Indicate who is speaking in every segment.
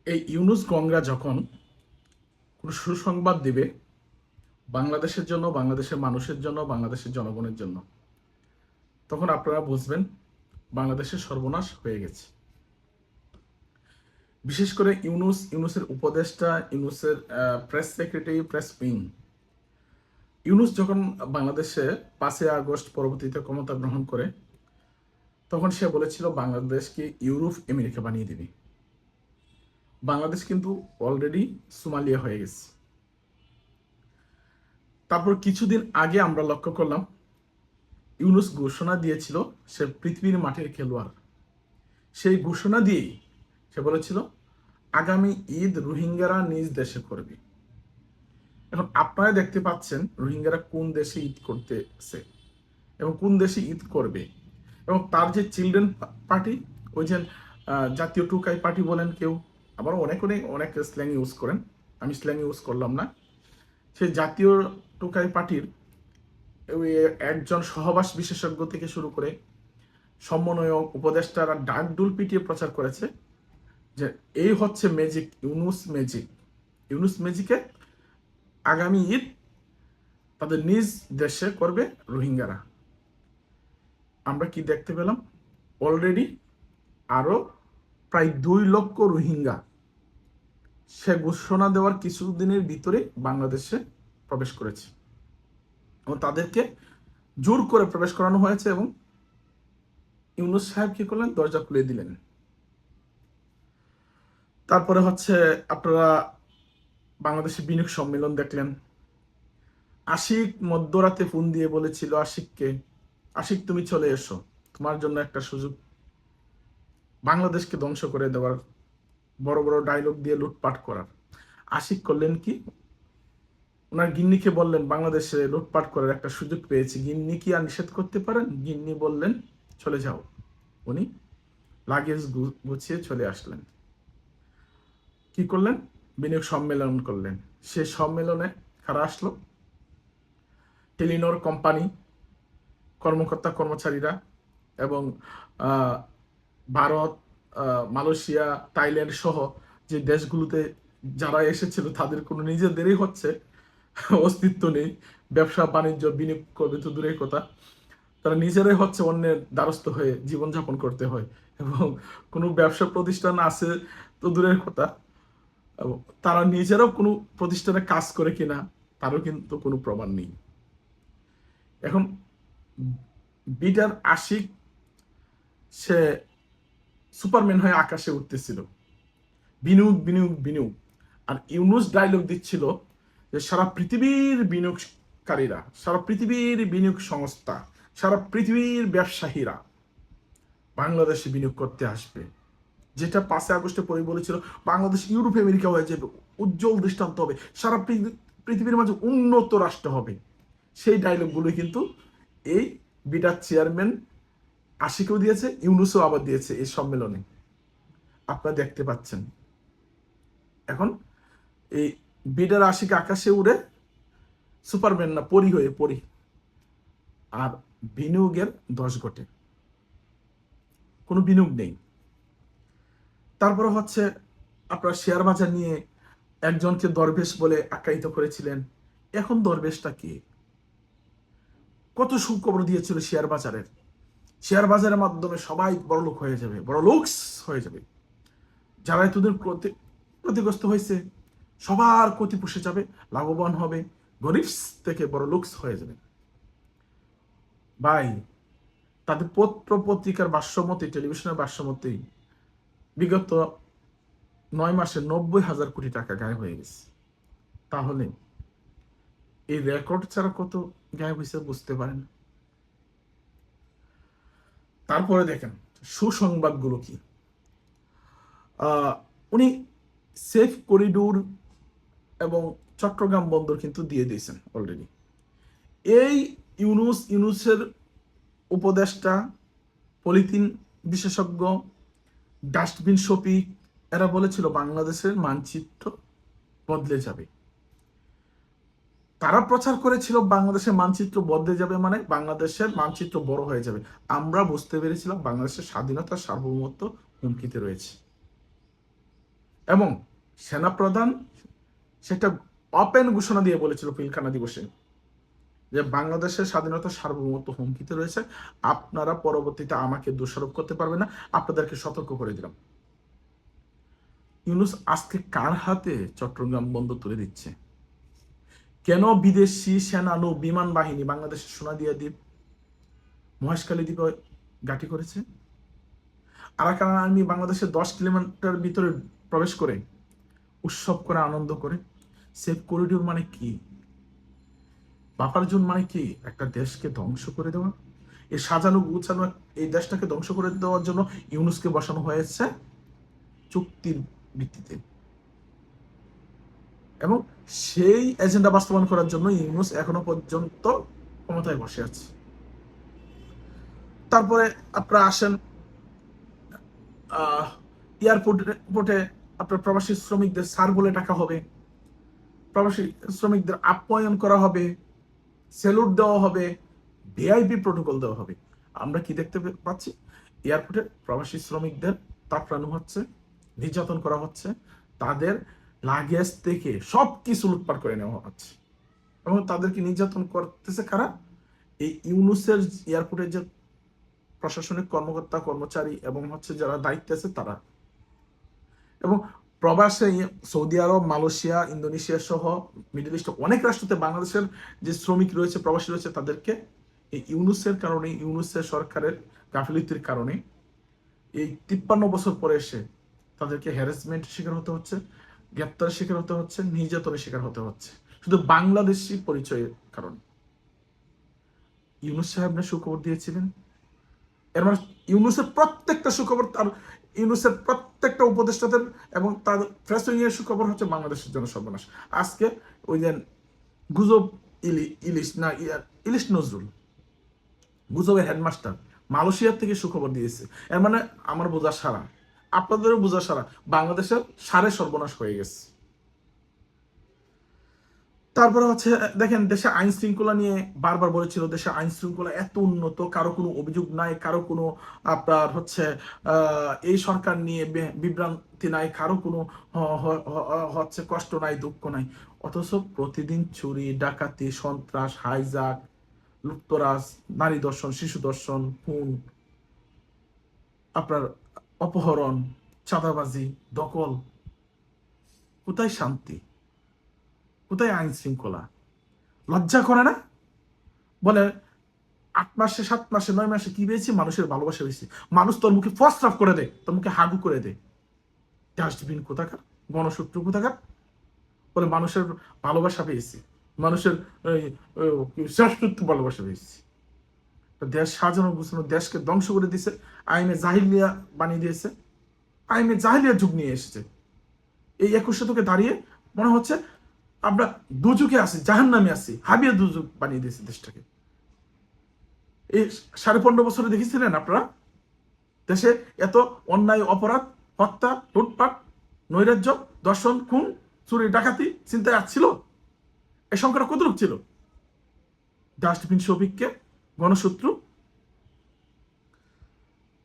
Speaker 1: এই ইউনুস গঙ্গা যখন কোনো সুসংবাদ দিবে বাংলাদেশের জন্য, বাংলাদেশের মানুষের জন্য, বাংলাদেশের জনগণের জন্য, তখন আপনারা বুঝবেন বাংলাদেশের সর্বনাশ হয়ে গেছে। বিশেষ করে ইউনুসের উপদেষ্টা, ইউনুসের press secretary, press wing. Yunus যখন বাংলাদেশে 5ই আগস্ট পরবর্তীতে ক্ষমতা গ্রহণ করে, তখন সে বলেছিল বাংলাদেশকে ইউরোপ আমেরিকা বানিয়ে দিবে। বাংলাদেশ কিন্তু অলরেডি সোমালিয়া হয়ে গেছে। তারপর কিছুদিন আগে আমরা লক্ষ্য করলাম ইউনুস ঘোষণা দিয়েছিল সে পৃথিবীর মাটির খেলোয়াড়। সেই ঘোষণা দিয়েই সে বলেছিল আগামী ঈদ রোহিঙ্গারা নিজ দেশে করবে। এখন আপনারা দেখতে পাচ্ছেন রোহিঙ্গারা কোন দেশে ঈদ করতেছে এবং কোন দেশে ঈদ করবে। এবং তার যে চিলড্রেন পার্টি, ওই যে জাতীয় টুকাই পার্টি বলেন কেউ, আবার অনেক অনেক অনেক স্ল্যাং ইউজ করেন, আমি স্ল্যাং ইউজ করলাম না। সেই জাতীয় টুকাই পার্টির ওই একজন সহবাস বিশেষজ্ঞ থেকে শুরু করে সমন্বয়ক, উপদেষ্টারা ডাক ডুল পিটিয়ে প্রচার করেছে যে এই হচ্ছে ম্যাজিক, ইউনুস ম্যাজিক। ইউনুস ম্যাজিকে আগামী ঈদ তাদের নিজ দেশে করবে রোহিঙ্গারা। আমরা কি দেখতে পেলাম? অলরেডি আরো প্রায় 2 লক্ষ রোহিঙ্গা সে ঘোষণা দেওয়ার কিছুদিনের ভিতরে বাংলাদেশে প্রবেশ করেছে এবং তাদেরকে জোর করে প্রবেশ করানো হয়েছে এবং ইউনুস সাহেব কি করলেন? দরজা খুলে দিলেন। তারপরে হচ্ছে আপনারা বাংলাদেশে বিনিয়োগ সম্মেলন দেখলেন। আশিক মধ্যরাতে ফোন দিয়ে বলেছিল আশিককে, আশিক তুমি চলে এসো, তোমার জন্য একটা সুযোগ, বাংলাদেশকে ধ্বংস করে দেওয়ার, বড় বড় ডায়লগ দিয়ে লুটপাট করার। আশিক করলেন কি? ওনার গিন্নিকে বললেন বাংলাদেশে লুটপাট করার একটা সুযোগ পেয়েছি। গিন্নি কি আর নিষেধ করতে পারেন? গিন্নি বললেন চলে যাও। উনি লাগেজ গুছিয়ে চলে আসলেন। কি করলেন? বিনিয়োগ সম্মেলন করলেন। সে সম্মেলনে কারা আসলো? টেলিনর কোম্পানি কর্মকর্তা কর্মচারীরা এবং ভারত, মালয়েশিয়া, থাইল্যান্ড সহ যে দেশগুলোতে যারা এসেছিল তাদের কোনো নিজেদেরই হচ্ছে অস্তিত্ব নেই। ব্যবসা বাণিজ্য বিনিয়োগ করবে তো দূরের কথা, তারা নিজেরাই হচ্ছে অন্যের দ্বারস্থ হয়ে জীবনযাপন করতে হয়। এবং কোনো ব্যবসা প্রতিষ্ঠান আছে তো দূরের কথা, এবং তারা নিজেরাও কোনো প্রতিষ্ঠানে কাজ করে কিনা তারও কিন্তু কোনো প্রমাণ নেই। এখন বিটার আশিক সে সুপারম্যান হয়ে আকাশে উঠতেছিল, বিনিয়োগ বিনিয়োগ বিনিয়োগ। আর ইউনুস ডায়লগ দিচ্ছিল যে সারা পৃথিবীর বিনিয়োগকারীরা, সারা পৃথিবীর বিনিয়োগ সংস্থা, সারা পৃথিবীর ব্যবসায়ীরা বাংলাদেশে বিনিয়োগ করতে আসবে। যেটা 5ই আগস্টে পরে বলেছিল বাংলাদেশ ইউরোপ আমেরিকা হয়ে যাবে, উজ্জ্বল দৃষ্টান্ত হবে, সারা পৃথিবীর মাঝে উন্নত রাষ্ট্র হবে। সেই ডায়লগগুলো কিন্তু এই বিটার চেয়ারম্যান আশিকেও দিয়েছে, ইউনুসও আবার দিয়েছে এই সম্মেলনে, আপনারা দেখতে পাচ্ছেন। এখন এই বিডার আশিক আকাশে উড়ে সুপারম্যান না, পরি হয়ে পরি, আর বিনিয়োগের 10 ঘটে, কোনো বিনিয়োগ নেই। তারপরে হচ্ছে আপনার শেয়ার বাজার নিয়ে একজনকে দরবেশ বলে আখ্যায়িত করেছিলেন। এখন দরবেশটা কি? কত সুখবর দিয়েছিল শেয়ার বাজারের। শেয়ার বাজারের মাধ্যমে সবাই বড়লোক হয়ে যাবে, বড় লোকস হয়ে যাবে। যারা এতদিন ক্ষতিগ্রস্ত হয়েছে সবার ক্ষতি পুষে যাবে, লাভবান হবে, গরিব থেকে বড় লোকস হয়ে যাবে। ভাই, তাদের পত্র পত্রিকার ভাষ্যমতে, টেলিভিশনের ভাষ্যমতে বিগত 9 মাসে 90,000 কোটি টাকা গায়েব হয়ে গেছে। তাহলে এই রেকর্ড ছাড়া কত গায়েব হয়েছে বুঝতে পারেন। তারপরে দেখেন সুসংবাদগুলো কি। উনি সেফ করিডোর এবং চট্টগ্রাম বন্দর কিন্তু দিয়ে দিয়েছেন অলরেডি। এই ইউনুসের উপদেষ্টা, পলিথিন বিশেষজ্ঞ, ডাস্টবিন শফিক, এরা বলেছিল বাংলাদেশের মানচিত্র বদলে যাবে। তারা প্রচার করেছিল বাংলাদেশের মানচিত্র বদলে যাবে মানে বাংলাদেশের মানচিত্র বড় হয়ে যাবে। আমরা বুঝতে পেরেছিলাম বাংলাদেশের স্বাধীনতা, সার্বভৌমত্ব হুমকিতে রয়েছে। এবং সেনাপ্রধান সেটা ওপেন ঘোষণা দিয়ে বলেছিল পিলখানা দিবসে যে বাংলাদেশের স্বাধীনতা সার্বভৌমত্ব হুমকিতে রয়েছে, আপনারা পরবর্তীতে আমাকে দোষারোপ করতে পারবেন না, আপনাদেরকে সতর্ক করে দিলাম। ইউনূস আজকে কার হাতে চট্টগ্রাম বন্দর তুলে দিচ্ছে? কেন বিদেশি সেনা নৌ বিমান বাহিনী বাংলাদেশের সোনাদিয়া দ্বীপ, মহেশখালী দ্বীপে ঘাঁটি করেছে? আরাকান আর্মি বাংলাদেশের 10 কিলোমিটার ভিতরে প্রবেশ করে উৎসব করে আনন্দ করে। সেফ করিডোর মানে কি? বাফার জোন মানে কি? একটা দেশকে ধ্বংস করে দেওয়া। এই সাজানো গুছানো এই দেশটাকে ধ্বংস করে দেওয়ার জন্য ইউনূসকে বসানো হয়েছে চুক্তির ভিত্তিতে, এবং সেই এজেন্ডা বাস্তবায়ন করার জন্য ইউনূস এখনো পর্যন্ত ক্ষমতায় বসে আছে। তারপরে আপনারা আসেন এয়ারপোর্টে আপনার প্রবাসী শ্রমিকদের স্যার বলে ডাকা হবে, প্রবাসী শ্রমিকদের আপ্যায়ন করা হবে, স্যালুট দেওয়া হবে, ভিআইপি প্রোটোকল দেওয়া হবে। আমরা কি দেখতে পাচ্ছি? এয়ারপোর্টে প্রবাসী শ্রমিকদের তাপড়ানো হচ্ছে, নির্যাতন করা হচ্ছে, তাদের লাগেজ থেকে সবকিছু লুটপাট করে নেওয়া হচ্ছে, এবং তাদেরকে নির্যাতন করতেছে কারা? এই ইউনূসের এয়ারপোর্টের যে প্রশাসনিক কর্মকর্তা কর্মচারী এবং হচ্ছে যারা দায়িত্বে আছে তারা। এবং প্রবাসে সৌদি আরব, মালয়েশিয়া, ইন্দোনেশিয়া সহ মিডল ইস্টের অনেক রাষ্ট্রতে বাংলাদেশের যে শ্রমিক রয়েছে, প্রবাসী রয়েছে, তাদেরকে এই ইউনূসের কারণে, ইউনূসের সরকারের গাফিলতির কারণে এই 53 বছর পরে এসে তাদেরকে হ্যারাসমেন্ট শিকার হতে হচ্ছে, গ্রেপ্তারের শিকার হতে হচ্ছে, নির্যাতনের শিকার হতে হচ্ছে, শুধু বাংলাদেশি পরিচয়ের কারণে। ইউনূস সাহেব না সুখবর দিয়েছিলেন? এর মানে ইউনূসের প্রত্যেকটা সুখবর, তার ইউনূসের প্রত্যেকটা উপদেষ্টাদের এবং তার ফ্রেশ উইংয়ের সুখবর হচ্ছে বাংলাদেশের জন্য সর্বনাশ। আজকে ওই যে গুজব ইলিশ না ইলিশ নজরুল, গুজবের হেডমাস্টার, মালয়েশিয়ার থেকে সুখবর দিয়েছে। এর মানে আমার বোঝা সারা, আপনাদেরও বোঝা সারা, বাংলাদেশের সারে সর্বনাশ হয়ে গেছে। তারপরে হচ্ছে দেখেন, দেশে আইন শৃঙ্খলা নিয়ে বারবার বলেছিল দেশে আইন শৃঙ্খলা এত উন্নত, কারো কোনো অভিযোগ নাই, কারো কোনো আপনার হচ্ছে এই সরকার নিয়ে বিভ্রান্তি নাই, কারো কোনো হচ্ছে কষ্ট নাই, দুঃখ নাই। অথচ প্রতিদিন চুরি, ডাকাতি, সন্ত্রাস, হাইজাক, লুপ্তরাজ, নারী দর্শন, শিশু দর্শন, খুন, আপনার অপহরণ, চাঁদাবাজি, দখল। কোথায় শান্তি? কোথায় আইন শৃঙ্খলা? লজ্জা করে না? বলে 8 মাসে, 7 মাসে, 9 মাসে কি পেয়েছি? মানুষের ভালোবাসা পেয়েছি। মানুষ তোর মুখে ফস্টাফ করে দেয়, তোর মুখে হাগু করে দেয়। ডাস্টবিন কোথাকার, গণশত্রু কোথাকার। বলে মানুষের ভালোবাসা পেয়েছি, মানুষের শ্রেষ্ঠত্ব ভালোবাসা পেয়েছি। দেশ সাজানো গুছানো দেশকে ধ্বংস করে দিয়েছে, আইনে জাহিলিয়া বানিয়ে দিয়েছে, আইনে জাহিলিয়া যুগ নিয়ে এসেছে। এই 21 শতকে দাঁড়িয়ে মনে হচ্ছে আমরা দুযুগে আছি, জাহান্নামে আছি, হাবিয়া দুযুগ বানিয়ে দিয়েছে দেশটাকে। এই 15.5 বছরে দেখেছিলেন আপনারা দেশে এত অন্যায়, অপরাধ, হত্যা, লুটপাট, নৈরাজ্য, দর্শন, খুন, চুরি, ডাকাতি, চিন্তায় আসছিল? এই সংখ্যাটা কতটুকু ছিল? ডাস্টবিন শফিককে গণশত্রু,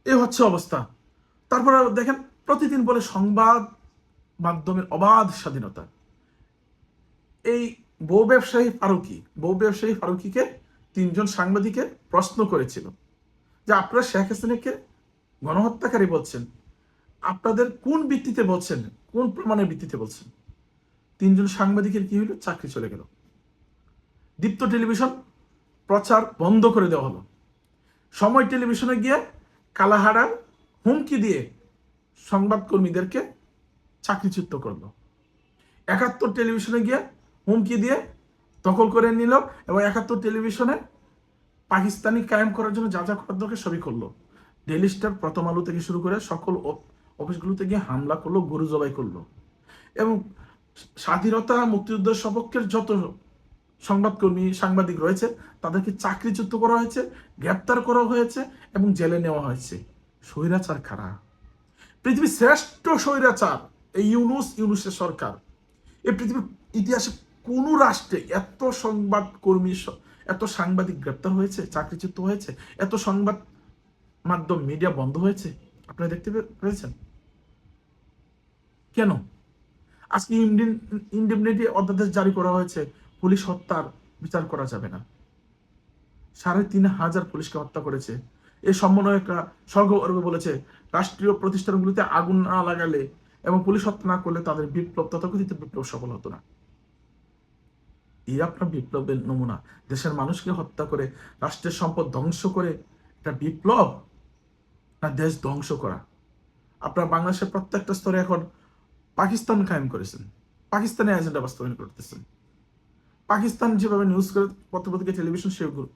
Speaker 1: এ হচ্ছে অবস্থা। তারপরে দেখেন, প্রতিদিন বলে সংবাদ মাধ্যমের অবাধ স্বাধীনতা। এই বউ ব্যবসায়ী ফারুকিকে 3 জন সাংবাদিকে প্রশ্ন করেছিল যে আপনারা শেখ হাসিনাকে গণহত্যাকারী বলছেন, আপনাদের কোন ভিত্তিতে বলছেন, কোন প্রমাণের ভিত্তিতে বলছেন? 3 জন সাংবাদিকের কি হলো? চাকরি চলে গেল। দীপ্ত টেলিভিশন প্রচার বন্ধ করে দেওয়া হলো। সময় টেলিভিশনে গিয়ে কালাহারার হুমকি দিয়ে সংবাদকর্মীদেরকে চাকরিচ্যুত করলো। 71 টেলিভিশনে গিয়ে হুমকি দিয়ে দখল করে নিল, এবং 71 টেলিভিশনে পাকিস্তানি কায়েম করার জন্য যা যা করার দরকার সবই করলো। ডেইলি স্টার, প্রথম আলো থেকে শুরু করে সকল অফিসগুলোতে গিয়ে হামলা করলো, গরু জবাই করলো, এবং স্বাধীনতা মুক্তিযুদ্ধের সপক্ষের যত সংবাদকর্মী, সাংবাদিক রয়েছে তাদেরকে চাকরিচ্যুত করা হয়েছে, গ্রেপ্তার করা হয়েছে এবং জেলে নেওয়া হয়েছে। স্বৈরাচার কারা? পৃথিবীর শ্রেষ্ঠ স্বৈরাচার এই ইউনূসের সরকার। এই পৃথিবীর ইতিহাসে কোন রাষ্ট্রে এত সংবাদকর্মী, এত সাংবাদিক গ্রেপ্তার হয়েছে, চাকরিচ্যুত হয়েছে, এত সংবাদ মাধ্যম, মিডিয়া বন্ধ হয়েছে? আপনারা দেখতে পেরেছেন? কেন? আজকে ইন্ডেমনিটি অধ্যাদেশ জারি করা হয়েছে, পুলিশ হত্যার বিচার করা যাবে না। 3,500 পুলিশকে হত্যা করেছে। এই সমন্বয়করা সগর্বে বলেছে রাষ্ট্রীয় প্রতিষ্ঠানগুলিতে আগুন না লাগালে এবং পুলিশ হত্যা না করলে তাদের বিপ্লব, তথাকথিত বিপ্লব সফল হতো না। এই আপনার বিপ্লবের নমুনা। দেশের মানুষকে হত্যা করে রাষ্ট্রের সম্পদ ধ্বংস করে এটা বিপ্লব না দেশ ধ্বংস করা? আপনার বাংলাদেশের প্রত্যেকটা স্তরে এখন পাকিস্তান কায়েম করেছেন, পাকিস্তানের এজেন্ডা বাস্তবায়ন করতেছেন। পাকিস্তান যেভাবে নিউজ করে, পত্রপত্রিকা, টেলিভিশন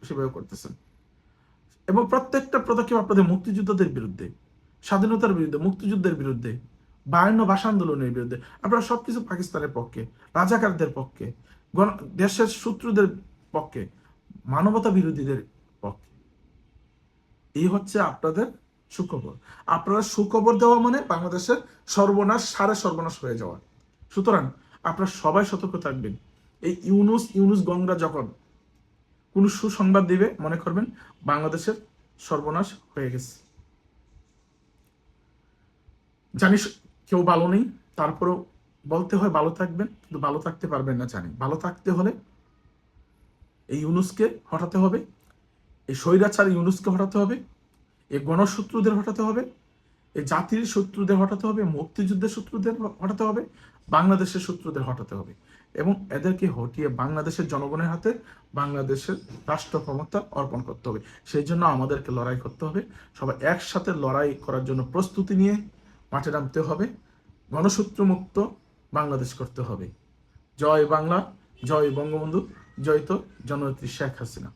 Speaker 1: সেভাবে করতেছেন। এবং প্রত্যেকটা পদক্ষেপ আপনাদের মুক্তিযোদ্ধাদের বিরুদ্ধে, স্বাধীনতার বিরুদ্ধে, মুক্তিযুদ্ধের বিরুদ্ধে, 52 ভাষা আন্দোলনের বিরুদ্ধে। আপনারা সবকিছু পাকিস্তানের পক্ষে, রাজাকারদের পক্ষে, দেশের শত্রুদের পক্ষে, মানবতা বিরোধীদের পক্ষে। এই হচ্ছে আপনাদের সুখবর। আপনারা সুখবর দেওয়া মানে বাংলাদেশের সর্বনাশ, সারে সর্বনাশ হয়ে যাওয়া। সুতরাং আপনারা সবাই সতর্ক থাকবেন। এই ইউনুস গংরা যখন কোন সুসংবাদ দিবে, মনে করবেন বাংলাদেশের সর্বনাশ হয়ে গেছে। জানিস কেউ ভালো নেই, তারপরেও বলতে হয় ভালো থাকবেন, কিন্তু ভালো থাকতে পারবেন না জানি। ভালো থাকতে হলে এই ইউনুসকে হটাতে হবে, এই স্বৈরাচার ইউনুসকে হটাতে হবে, এই গণশত্রুদের হটাতে হবে, এই জাতির শত্রুদের হটাতে হবে, মুক্তিযুদ্ধের শত্রুদের হটাতে হবে, বাংলাদেশের শত্রুদের হটাতে হবে এবং এদেরকে হটিয়ে বাংলাদেশের জনগণের হাতে বাংলাদেশের রাষ্ট্র ক্ষমতা অর্পণ করতে হবে। সেই জন্য আমাদেরকে লড়াই করতে হবে। সবাই একসাথে লড়াই করার জন্য প্রস্তুতি নিয়ে মাঠে নামতে হবে। গণশত্রু মুক্ত বাংলাদেশ করতে হবে। জয় বাংলা, জয় বঙ্গবন্ধু, জয় তো জননেত্রী শেখ হাসিনা।